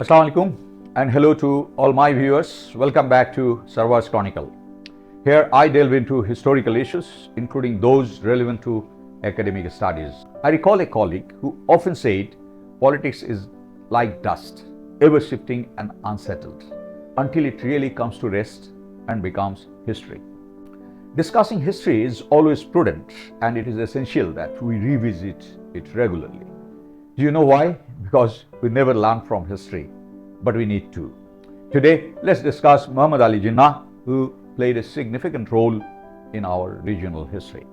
Assalamu alaikum and hello to all my viewers. Welcome back to Sarwar's Chronicle. Here I delve into historical issues, including those relevant to academic studies. I recall a colleague who often said politics is like dust, ever shifting and unsettled, until it really comes to rest and becomes history. Discussing history is always prudent, and it is essential that we revisit it regularly. Do you know why? Because we never learn from history, but we need to. Today, let's discuss Mohammad Ali Jinnah, who played a significant role in our regional history.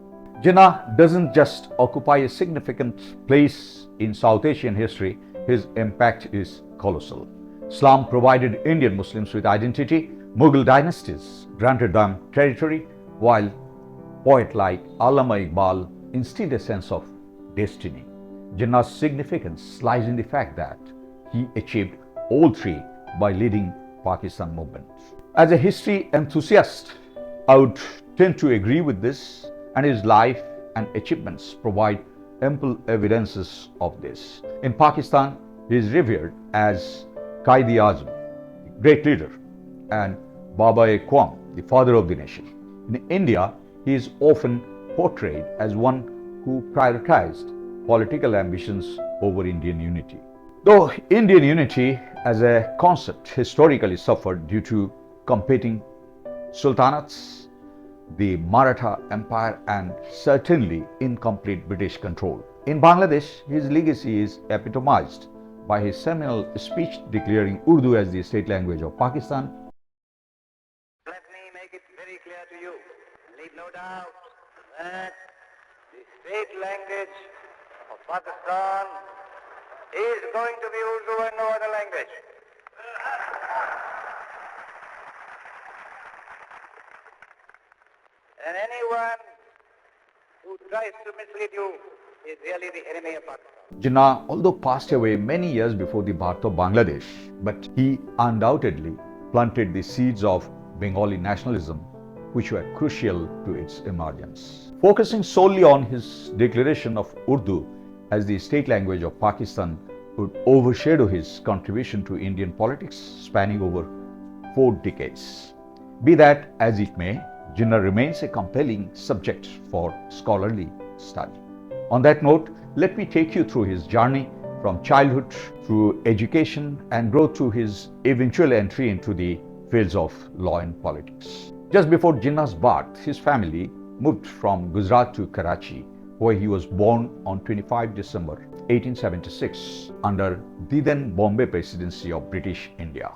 Jinnah doesn't just occupy a significant place in South Asian history, his impact is colossal. Islam provided Indian Muslims with identity, Mughal dynasties granted them territory, while poets like Allama Iqbal instilled a sense of destiny. Jinnah's significance lies in the fact that he achieved all three by leading Pakistan movement. As a history enthusiast, I would tend to agree with this, and his life and achievements provide ample evidences of this. In Pakistan, he is revered as Quaid-e-Azam, the great leader, and Baba-e-Qaum, the father of the nation. In India, he is often portrayed as one who prioritized political ambitions over Indian unity. Though Indian unity as a concept historically suffered due to competing sultanates, the Maratha Empire, and certainly incomplete British control. In Bangladesh, his legacy is epitomized by his seminal speech declaring Urdu as the state language of Pakistan. Let me make it very clear to you, leave no doubt that the state language of Pakistan is going to be Urdu and no other language. And anyone who tries to mislead you is really the enemy of Pakistan. Jinnah, although passed away many years before the birth of Bangladesh, but he undoubtedly planted the seeds of Bengali nationalism, which were crucial to its emergence. Focusing solely on his declaration of Urdu as the state language of Pakistan would overshadow his contribution to Indian politics spanning over 4 decades. Be that as it may, Jinnah remains a compelling subject for scholarly study. On that note, let me take you through his journey from childhood through education and growth to his eventual entry into the fields of law and politics. Just before Jinnah's birth, his family moved from Gujarat to Karachi, where he was born on 25 December 1876 under the then Bombay Presidency of British India.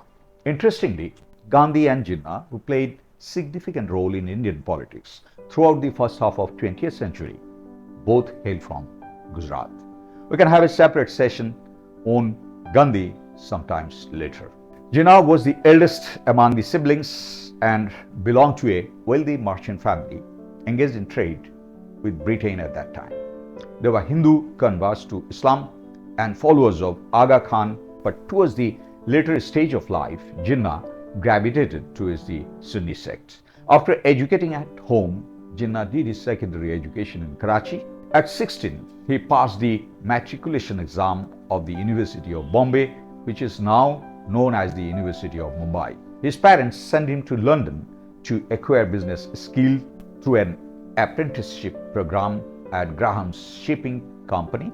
Interestingly, Gandhi and Jinnah, who played significant role in Indian politics throughout the first half of 20th century, both hail from Gujarat. We can have a separate session on Gandhi sometimes later. Jinnah was the eldest among the siblings and belonged to a wealthy merchant family engaged in trade with Britain at that time. They were Hindu converts to Islam and followers of Aga Khan, but towards the later stage of life, Jinnah gravitated towards the Sunni sect. After educating at home, Jinnah did his secondary education in Karachi. At 16, he passed the matriculation exam of the University of Bombay, which is now known as the University of Mumbai. His parents sent him to London to acquire business skill through an apprenticeship program at Graham's Shipping Company.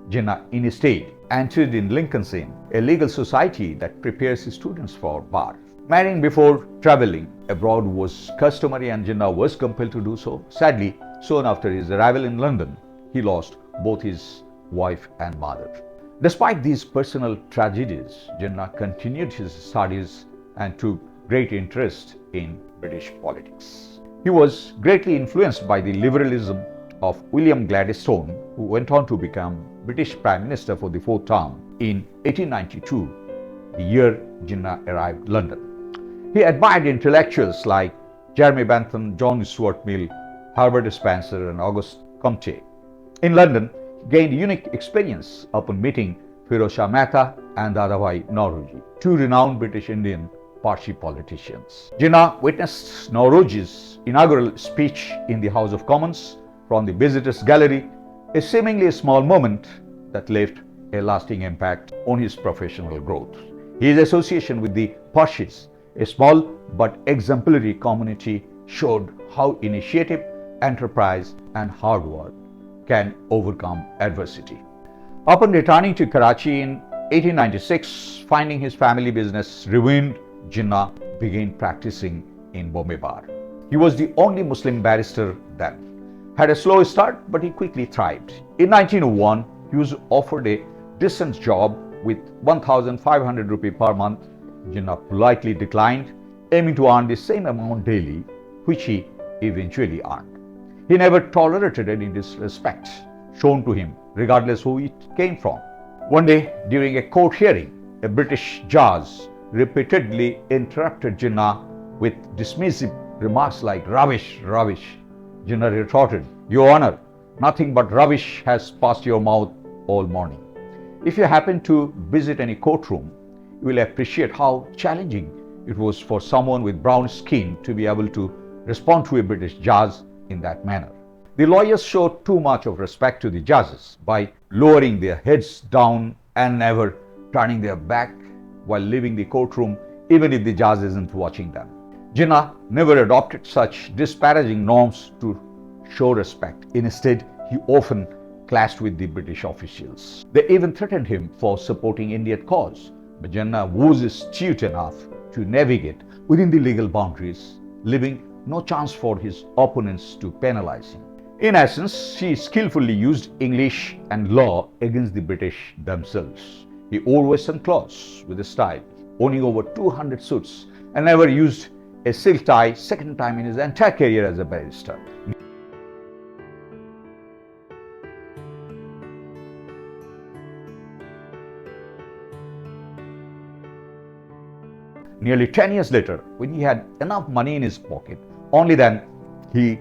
Jinnah instead entered in Lincoln's Inn, a legal society that prepares students for bar. Marrying before traveling abroad was customary, and Jinnah was compelled to do so. Sadly, soon after his arrival in London, he lost both his wife and mother. Despite these personal tragedies, Jinnah continued his studies and took great interest in British politics. He was greatly influenced by the liberalism of William Gladstone, who went on to become British Prime Minister for the 4th term in 1892, the year Jinnah arrived London. He admired intellectuals like Jeremy Bentham, John Stuart Mill, Herbert Spencer, and Auguste Comte. In London, he gained unique experience upon meeting Firoz Shah Mehta and Dadabhai Naoroji, 2 renowned British Indian Parsi politicians. Jinnah witnessed Naoroji's inaugural speech in the House of Commons from the visitors' gallery, a seemingly small moment that left a lasting impact on his professional growth. His association with the Parsis, a small but exemplary community, showed how initiative, enterprise, and hard work can overcome adversity. Upon returning to Karachi in 1896, finding his family business ruined, Jinnah began practicing in Bombay Bar. He was the only Muslim barrister then. Had a slow start, but he quickly thrived. In 1901, he was offered a decent job with 1,500 rupees per month. Jinnah politely declined, aiming to earn the same amount daily, which he eventually earned. He never tolerated any disrespect shown to him, regardless who it came from. One day, during a court hearing, a British judge repeatedly interrupted Jinnah with dismissive remarks like "rubbish, rubbish." Jinnah retorted, "Your Honor, nothing but rubbish has passed your mouth all morning." If you happen to visit any courtroom, you will appreciate how challenging it was for someone with brown skin to be able to respond to a British judge in that manner. The lawyers showed too much of respect to the judges by lowering their heads down and never turning their back while leaving the courtroom, even if the judge isn't watching them. Jinnah never adopted such disparaging norms to show respect. Instead, he often clashed with the British officials. They even threatened him for supporting Indian cause, but Jinnah was astute enough to navigate within the legal boundaries, leaving no chance for his opponents to penalize him. In essence, he skillfully used English and law against the British themselves. He wore Western clothes with a style, owning over 200 suits, and never used a silk tie second time in his entire career as a barrister. Nearly 10 years later, when he had enough money in his pocket, only then he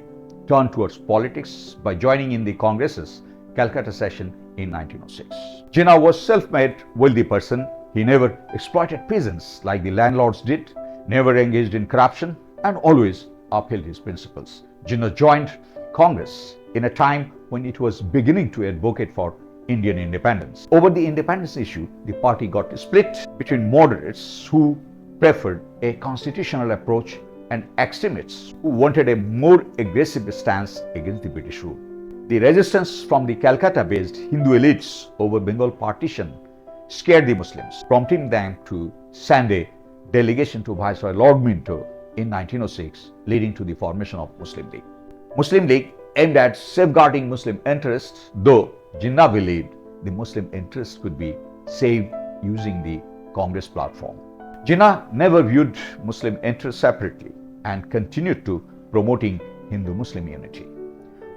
turned towards politics by joining in the Congress's Calcutta session in 1906. Jinnah was a self-made wealthy person. He never exploited peasants like the landlords did, never engaged in corruption, and always upheld his principles. Jinnah joined Congress in a time when it was beginning to advocate for Indian independence. Over the independence issue, the party got split between moderates who preferred a constitutional approach and extremists who wanted a more aggressive stance against the British rule. The resistance from the Calcutta-based Hindu elites over Bengal partition scared the Muslims, prompting them to send a delegation to Viceroy Lord Minto in 1906, leading to the formation of Muslim League. Muslim League aimed at safeguarding Muslim interests, though Jinnah believed the Muslim interests could be saved using the Congress platform. Jinnah never viewed Muslim interests separately and continued to promoting Hindu-Muslim unity.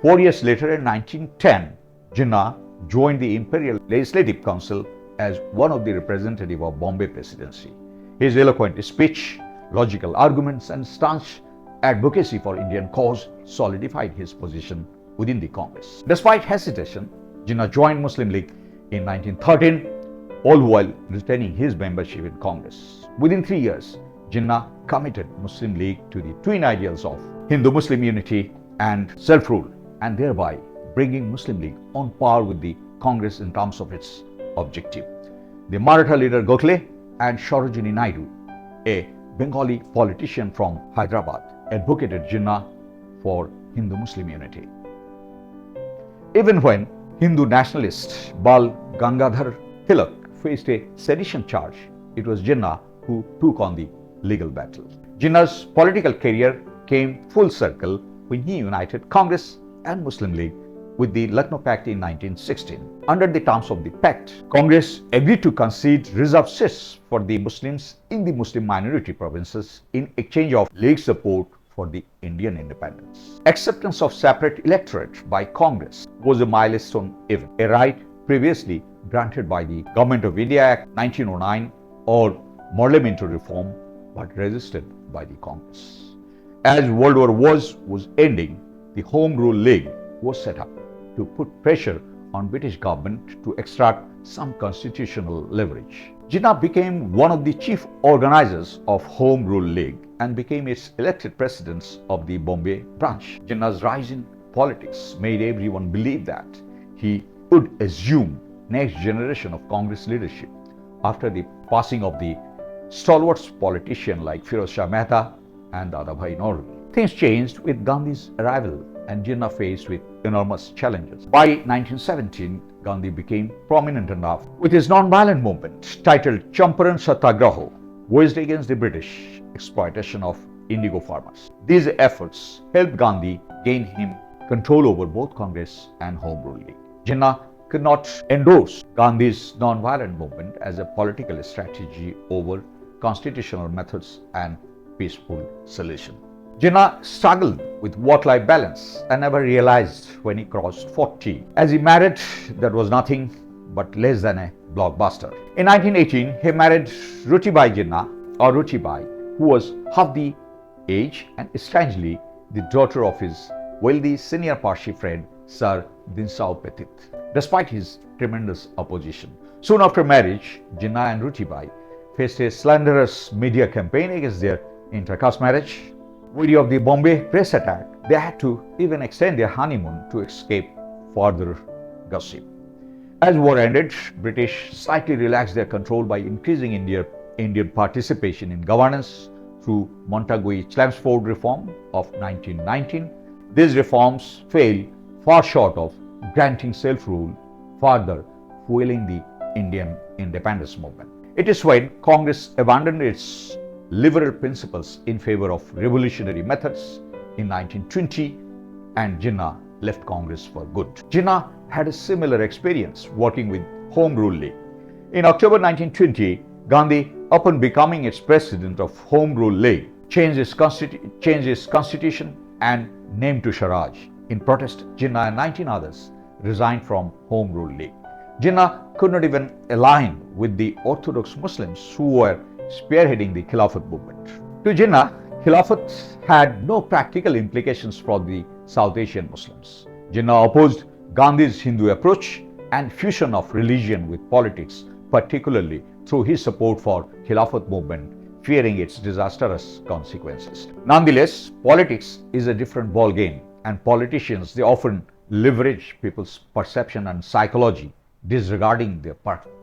4 years later, in 1910, Jinnah joined the Imperial Legislative Council as one of the representatives of Bombay Presidency. His eloquent speech, logical arguments, and staunch advocacy for Indian cause solidified his position within the Congress. Despite hesitation, Jinnah joined Muslim League in 1913, all while retaining his membership in Congress. Within 3 years, Jinnah committed Muslim League to the twin ideals of Hindu-Muslim unity and self-rule, and thereby bringing Muslim League on par with the Congress in terms of its objective. The Maratha leader Gokhale and Sarojini Naidu, a Bengali politician from Hyderabad, advocated Jinnah for Hindu-Muslim unity. Even when Hindu nationalist Bal Gangadhar Tilak faced a sedition charge, it was Jinnah who took on the legal battle. Jinnah's political career came full circle when he united Congress and Muslim League with the Lucknow Pact in 1916. Under the terms of the pact, Congress agreed to concede reserved seats for the Muslims in the Muslim minority provinces in exchange of League support for the Indian independence. Acceptance of separate electorate by Congress was a milestone event, a right previously granted by the Government of India Act 1909 or monumental reform, but resisted by the Congress. As World War was ending, the Home Rule League was set up to put pressure on British government to extract some constitutional leverage. Jinnah became one of the chief organizers of Home Rule League and became its elected president of the Bombay branch. Jinnah's rise in politics made everyone believe that he would assume next generation of Congress leadership after the passing of the stalwart politicians like Firoz Shah Mehta and Dadabhai Naoroji. Things changed with Gandhi's arrival and Jinnah faced with enormous challenges. By 1917, Gandhi became prominent enough with his non-violent movement titled Champaran Satyagraha, waged against the British exploitation of indigo farmers. These efforts helped Gandhi gain him control over both Congress and Home Rule League. Jinnah could not endorse Gandhi's non-violent movement as a political strategy over constitutional methods and peaceful solution. Jinnah struggled with work-life balance and never realized when he crossed 40. As he married, that was nothing but less than a blockbuster. In 1918, he married Rutibai Jinnah, or Rutibai, who was half the age and strangely the daughter of his wealthy senior Parsi friend Sir Dinshaw Petit, despite his tremendous opposition. Soon after marriage, Jinnah and Rutibai faced a slanderous media campaign against their inter-caste marriage. Weary of the Bombay press attack, they had to even extend their honeymoon to escape further gossip. As war ended, British slightly relaxed their control by increasing Indian participation in governance through Montagu-Chelmsford reform of 1919. These reforms failed far short of granting self-rule, further fueling the Indian independence movement. It is when Congress abandoned its liberal principles in favor of revolutionary methods in 1920 and Jinnah left Congress for good. Jinnah had a similar experience working with Home Rule League. In October 1920, Gandhi, upon becoming its president of Home Rule League, changed his constitution and named to Swaraj. In protest, Jinnah and 19 others resigned from Home Rule League. Jinnah could not even align with the Orthodox Muslims who were spearheading the Khilafat movement. To Jinnah, Khilafat had no practical implications for the South Asian Muslims. Jinnah opposed Gandhi's Hindu approach and fusion of religion with politics, particularly through his support for Khilafat movement, fearing its disastrous consequences. Nonetheless, politics is a different ballgame, and politicians, they often leverage people's perception and psychology, disregarding their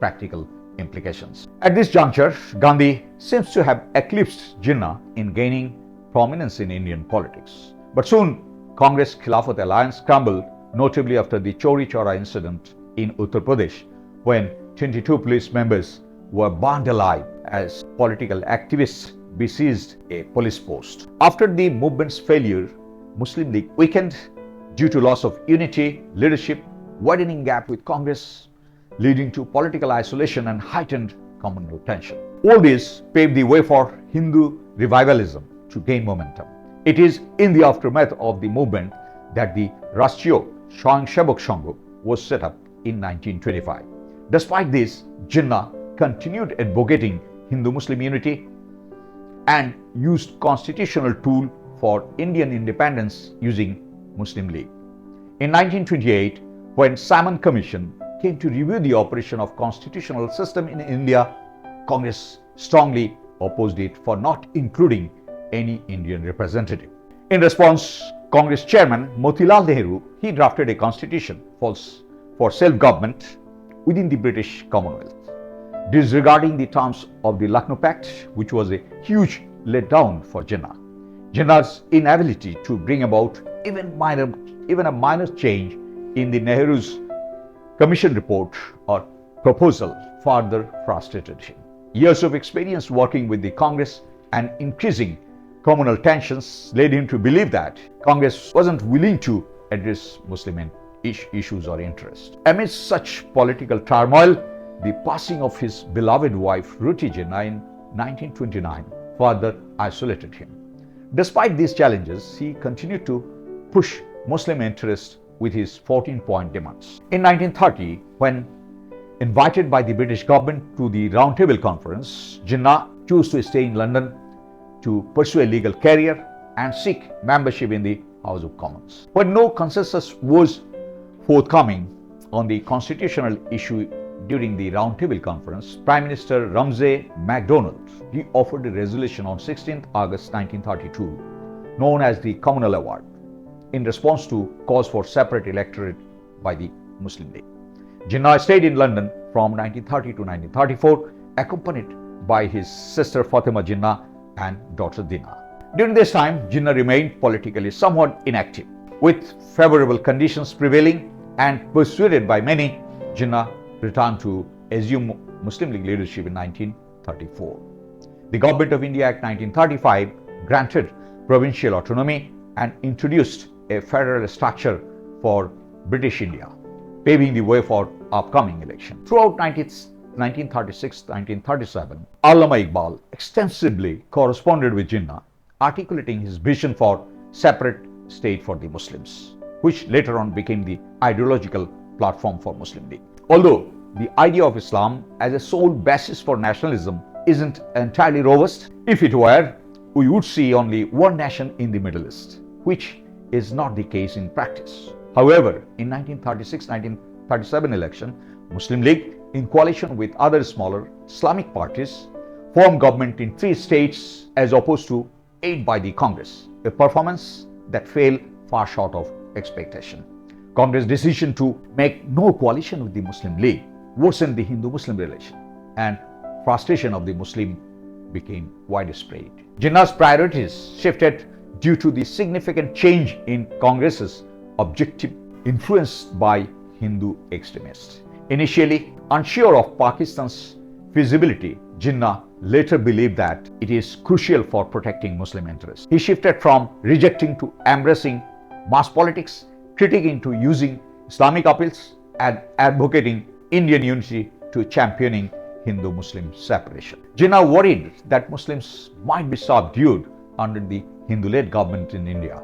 practical implications. At this juncture, Gandhi seems to have eclipsed Jinnah in gaining prominence in Indian politics. But soon, Congress-Khilafat alliance crumbled, notably after the Chauri Chaura incident in Uttar Pradesh, when 22 police members were burned alive as political activists besieged a police post. After the movement's failure, Muslim League weakened due to loss of unity, leadership, widening gap with Congress, leading to political isolation and heightened communal tension. All this paved the way for Hindu revivalism to gain momentum. It is in the aftermath of the movement that the Rashtriya Swayamsevak Sangh was set up in 1925. Despite this, Jinnah continued advocating Hindu-Muslim unity and used constitutional tool for Indian independence using Muslim League. In 1928, when Simon Commission came to review the operation of constitutional system in India, Congress strongly opposed it for not including any Indian representative. In response, Congress chairman Motilal Nehru, he drafted a constitution for self-government within the British Commonwealth, disregarding the terms of the Lucknow Pact, which was a huge letdown for Jinnah. Jinnah's inability to bring about even a minor change in the Nehru's commission report or proposal further frustrated him. Years of experience working with the Congress and increasing communal tensions led him to believe that Congress wasn't willing to address Muslim issues or interests. Amidst such political turmoil, the passing of his beloved wife Ruti Jinnah in 1929 further isolated him. Despite these challenges, he continued to push Muslim interests with his 14-point demands. In 1930, when invited by the British government to the Round Table Conference, Jinnah chose to stay in London to pursue a legal career and seek membership in the House of Commons. When no consensus was forthcoming on the constitutional issue during the Round Table Conference, Prime Minister Ramsay MacDonald, he offered a resolution on 16th August 1932 known as the Communal Award in response to calls for separate electorate by the Muslim League. Jinnah stayed in London from 1930 to 1934, accompanied by his sister Fatima Jinnah and daughter Dina. During this time, Jinnah remained politically somewhat inactive. With favorable conditions prevailing and persuaded by many, Jinnah returned to assume Muslim League leadership in 1934. The Government of India Act 1935 granted provincial autonomy and introduced a federal structure for British India, paving the way for upcoming election. Throughout 1936-1937, Allama Iqbal extensively corresponded with Jinnah, articulating his vision for separate state for the Muslims, which later on became the ideological platform for Muslim League. Although the idea of Islam as a sole basis for nationalism isn't entirely robust, if it were, we would see only one nation in the Middle East, which is not the case in practice. However, in 1936-1937 election, Muslim League, in coalition with other smaller Islamic parties, formed government in 3 states as opposed to 8 by the Congress, a performance that fell far short of expectation. Congress' decision to make no coalition with the Muslim League worsened the Hindu-Muslim relation, and frustration of the Muslim became widespread. Jinnah's priorities shifted due to the significant change in Congress's objective influenced by Hindu extremists. Initially unsure of Pakistan's feasibility, Jinnah later believed that it is crucial for protecting Muslim interests. He shifted from rejecting to embracing mass politics, critiquing to using Islamic appeals, and advocating Indian unity to championing Hindu-Muslim separation. Jinnah worried that Muslims might be subdued under the Hindu-led government in India.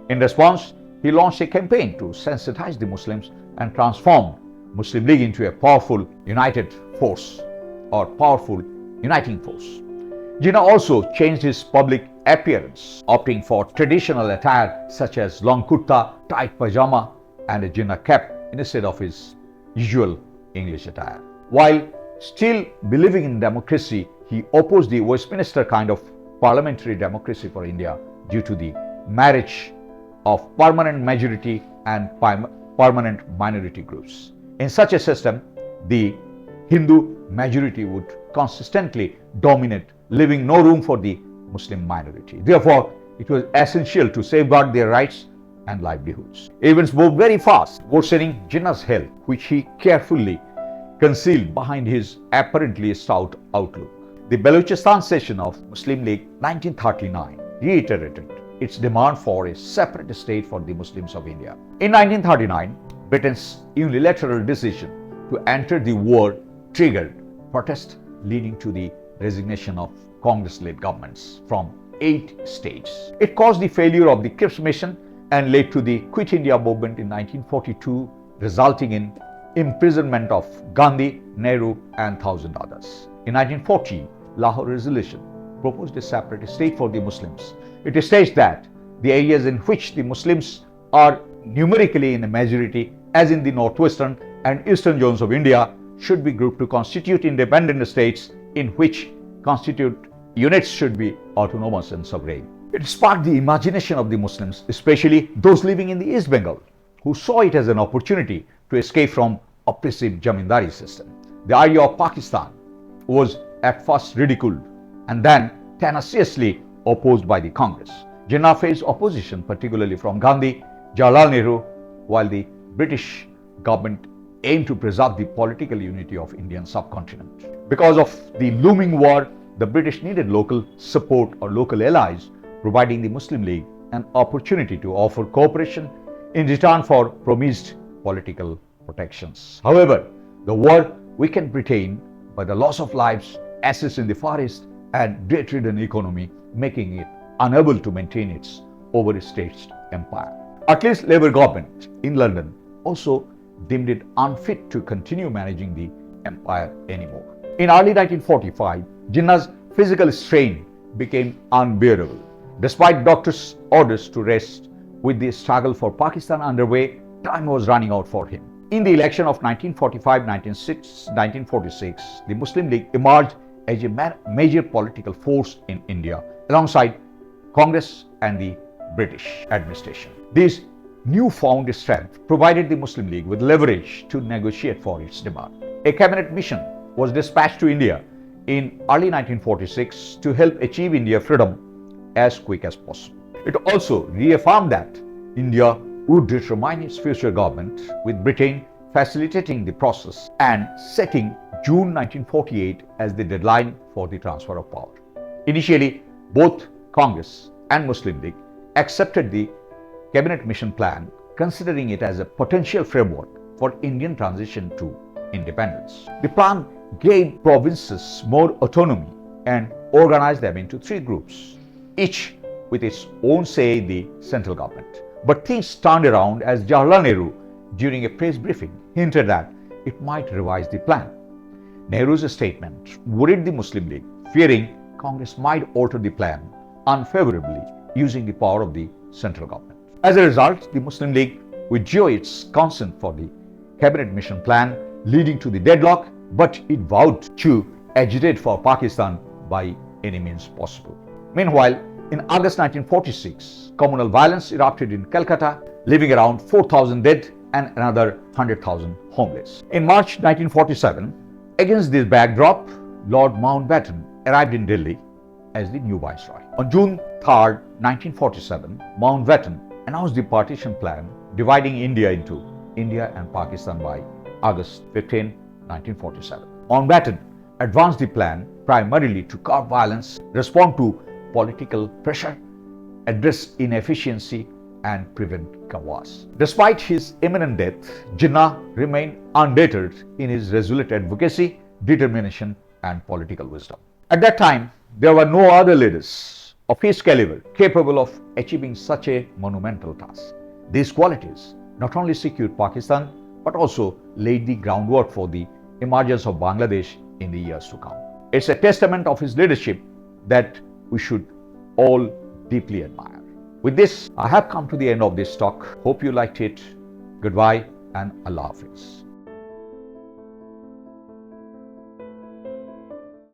In response, he launched a campaign to sensitize the Muslims and transform Muslim League into a powerful uniting force. Jinnah also changed his public appearance, opting for traditional attire such as long kurta, tight pajama, and a Jinnah cap instead of his usual English attire. While still believing in democracy, he opposed the Westminster kind of parliamentary democracy for India due to the marriage of permanent majority and permanent minority groups. In such a system, the Hindu majority would consistently dominate, leaving no room for the Muslim minority. Therefore, it was essential to safeguard their rights and livelihoods. Events moved very fast, worsening Jinnah's health, which he carefully concealed behind his apparently stout outlook. The Balochistan session of Muslim League 1939 reiterated its demand for a separate state for the Muslims of India. In 1939, Britain's unilateral decision to enter the war triggered protests leading to the resignation of Congress-led governments from 8 states. It caused the failure of the Cripps mission and led to the Quit India movement in 1942, resulting in imprisonment of Gandhi, Nehru, and 1,000 others. In 1940, Lahori Resolution proposed a separate state for the Muslims. It states that the areas in which the Muslims are numerically in a majority, as in the northwestern and eastern zones of India, should be grouped to constitute independent states in which constitute units should be autonomous and sovereign. It sparked the imagination of the Muslims, especially those living in the East Bengal, who saw it as an opportunity to escape from oppressive Jamindari system. The idea of Pakistan was at first ridiculed and then tenaciously opposed by the Congress. Jinnah faced opposition particularly from Gandhi, Jawaharlal Nehru, while the British government aimed to preserve the political unity of Indian subcontinent. Because of the looming war, the British needed local support or local allies, providing the Muslim League an opportunity to offer cooperation in return for promised political protections. However, the war weakened Britain by the loss of lives, assets in the Far East, and debt-ridden economy, making it unable to maintain its overstretched empire. At least Labour government in London also deemed it unfit to continue managing the empire anymore. In early 1945, Jinnah's physical strain became unbearable. Despite doctors' orders to rest, with the struggle for Pakistan underway, time was running out for him. In the election of 1945-1946, the Muslim League emerged as a major political force in India, alongside Congress and the British administration. This newfound strength provided the Muslim League with leverage to negotiate for its demand. A cabinet mission was dispatched to India in early 1946 to help achieve India freedom as quick as possible. It also reaffirmed that India would determine its future government, with Britain facilitating the process and setting June 1948 as the deadline for the transfer of power. Initially, both Congress and Muslim League accepted the Cabinet Mission Plan, considering it as a potential framework for Indian transition to independence. The plan gave provinces more autonomy and organized them into three groups, each with its own say in the central government. But things turned around as Jawaharlal Nehru, during a press briefing, hinted that it might revise the plan. Nehru's statement worried the Muslim League, fearing Congress might alter the plan unfavorably using the power of the central government. As a result, the Muslim League withdrew its consent for the Cabinet Mission Plan, leading to the deadlock, but it vowed to agitate for Pakistan by any means possible. Meanwhile, in August 1946, communal violence erupted in Calcutta, leaving around 4,000 dead and another 100,000 homeless. In March 1947, against this backdrop, Lord Mountbatten arrived in Delhi as the new viceroy. On June 3, 1947, Mountbatten announced the partition plan, dividing India into India and Pakistan by August 15, 1947. Mountbatten advanced the plan primarily to curb violence, respond to political pressure, address inefficiency, and prevent chaos. Despite his imminent death, Jinnah remained undeterred in his resolute advocacy, determination, and political wisdom. At that time, there were no other leaders of his caliber capable of achieving such a monumental task. These qualities not only secured Pakistan, but also laid the groundwork for the emergence of Bangladesh in the years to come. It's a testament of his leadership that we should all deeply admire. With this, I have come to the end of this talk. Hope you liked it. Goodbye and Allah Hafiz.